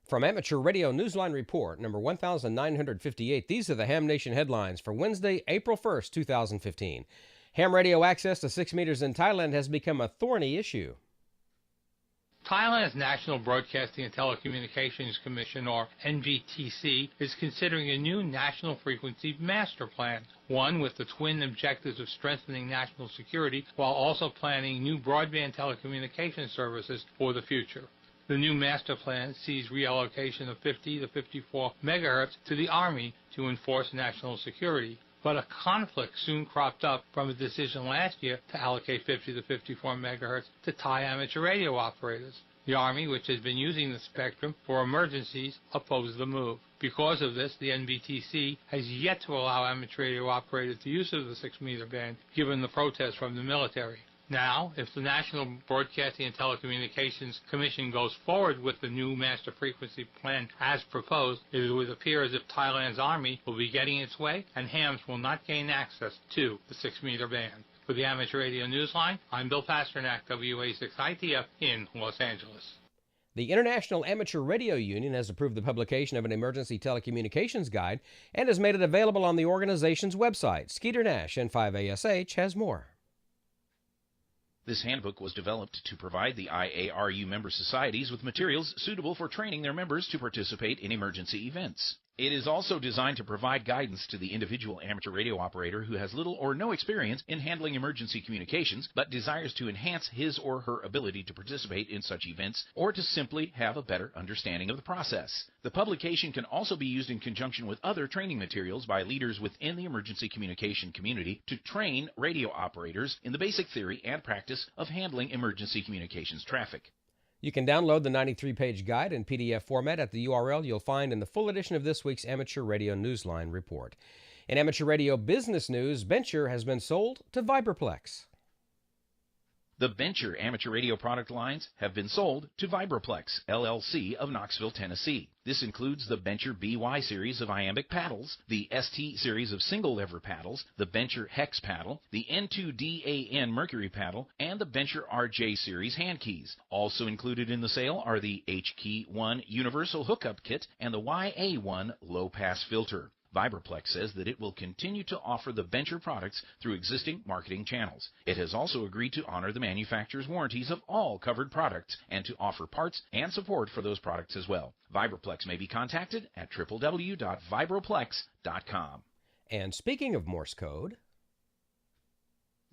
From Amateur Radio Newsline Report, number 1958, these are the Ham Nation headlines for Wednesday, April 1st, 2015. Ham radio access to 6 meters in Thailand has become a thorny issue. Thailand's National Broadcasting and Telecommunications Commission, or NBTC, is considering a new national frequency master plan, one with the twin objectives of strengthening national security while also planning new broadband telecommunications services for the future. The new master plan sees reallocation of 50 to 54 megahertz to the Army to enforce national security. But a conflict soon cropped up from a decision last year to allocate 50 to 54 megahertz to Thai amateur radio operators. The Army, which has been using the spectrum for emergencies, opposed the move. Because of this, the NBTC has yet to allow amateur radio operators the use of the 6-meter band, given the protest from the military. Now, if the National Broadcasting and Telecommunications Commission goes forward with the new master frequency plan as proposed, it would appear as if Thailand's Army will be getting its way and hams will not gain access to the 6-meter band. For the Amateur Radio Newsline, I'm Bill Pasternak, WA6ITF in Los Angeles. The International Amateur Radio Union has approved the publication of an emergency telecommunications guide and has made it available on the organization's website. Skeeter Nash, N5ASH, has more. This handbook was developed to provide the IARU member societies with materials suitable for training their members to participate in emergency events. It is also designed to provide guidance to the individual amateur radio operator who has little or no experience in handling emergency communications but desires to enhance his or her ability to participate in such events or to simply have a better understanding of the process. The publication can also be used in conjunction with other training materials by leaders within the emergency communication community to train radio operators in the basic theory and practice of handling emergency communications traffic. You can download the 93-page guide in PDF format at the URL you'll find in the full edition of this week's Amateur Radio Newsline report. In amateur radio business news, Bencher has been sold to Vibraplex. The Bencher amateur radio product lines have been sold to Vibraplex, LLC of Knoxville, Tennessee. This includes the Bencher BY series of iambic paddles, the ST series of single-lever paddles, the Bencher Hex paddle, the N2DAN Mercury paddle, and the Bencher RJ series hand keys. Also included in the sale are the H-Key 1 Universal Hookup Kit and the YA1 Low-Pass Filter. Vibraplex says that it will continue to offer the Bencher products through existing marketing channels. It has also agreed to honor the manufacturer's warranties of all covered products and to offer parts and support for those products as well. Vibraplex may be contacted at www.vibraplex.com. And speaking of Morse code,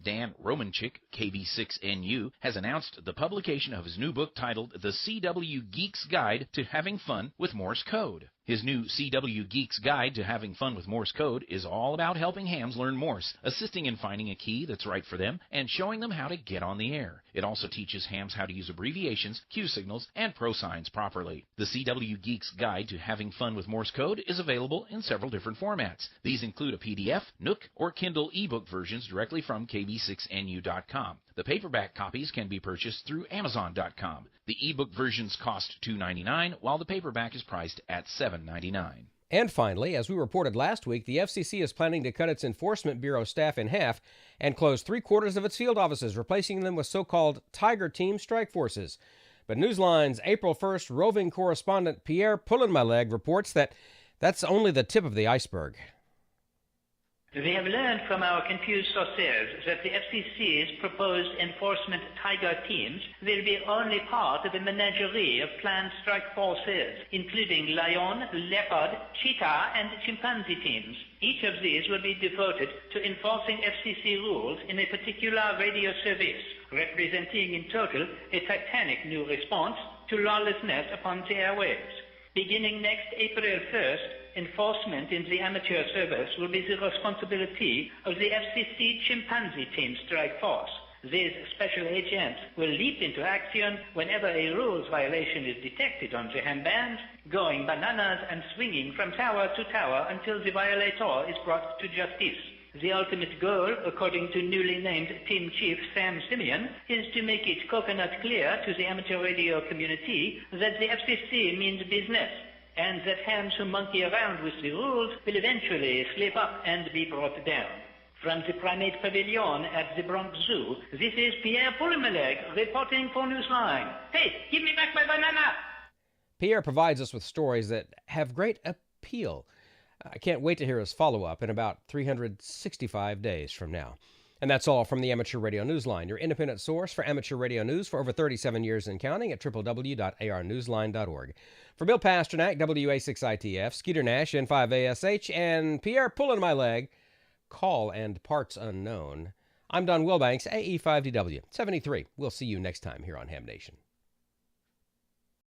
Dan Romanchik, KB6NU, has announced the publication of his new book titled The CW Geek's Guide to Having Fun with Morse Code. His new CW Geek's Guide to Having Fun with Morse Code is all about helping hams learn Morse, assisting in finding a key that's right for them, and showing them how to get on the air. It also teaches hams how to use abbreviations, Q signals, and pro signs properly. The CW Geek's Guide to Having Fun with Morse Code is available in several different formats. These include a PDF, Nook, or Kindle ebook versions directly from kb6nu.com. The paperback copies can be purchased through Amazon.com. The ebook versions cost $2.99, while the paperback is priced at $7.99. And finally, as we reported last week, the FCC is planning to cut its Enforcement Bureau staff in half and close 3/4 of its field offices, replacing them with so-called Tiger Team strike forces. But Newsline's April 1st roving correspondent Pierre Pullenmaleg reports that that's only the tip of the iceberg. We have learned from our confused sources that the FCC's proposed enforcement Tiger teams will be only part of a menagerie of planned strike forces, including lion, leopard, cheetah, and chimpanzee teams. Each of these will be devoted to enforcing FCC rules in a particular radio service, representing in total a titanic new response to lawlessness upon the airwaves. Beginning next April 1st, enforcement in the amateur service will be the responsibility of the FCC Chimpanzee Team Strike Force. These special agents will leap into action whenever a rules violation is detected on the ham band, going bananas and swinging from tower to tower until the violator is brought to justice. The ultimate goal, according to newly named Team Chief Sam Simeon, is to make it coconut clear to the amateur radio community that the FCC means business, and that hams who monkey around with the rules will eventually slip up and be brought down. From the Primate Pavilion at the Bronx Zoo, this is Pierre Pullenmaleg reporting for Newsline. Hey, give me back my banana! Pierre provides us with stories that have great appeal. I can't wait to hear his follow-up in about 365 days from now. And that's all from the Amateur Radio Newsline, your independent source for amateur radio news for over 37 years and counting at www.arnewsline.org. For Bill Pasternak, WA6ITF, Skeeter Nash, N5ASH, and Pierre pulling my leg, call and parts unknown, I'm Don Wilbanks, AE5DW 73. We'll see you next time here on Ham Nation.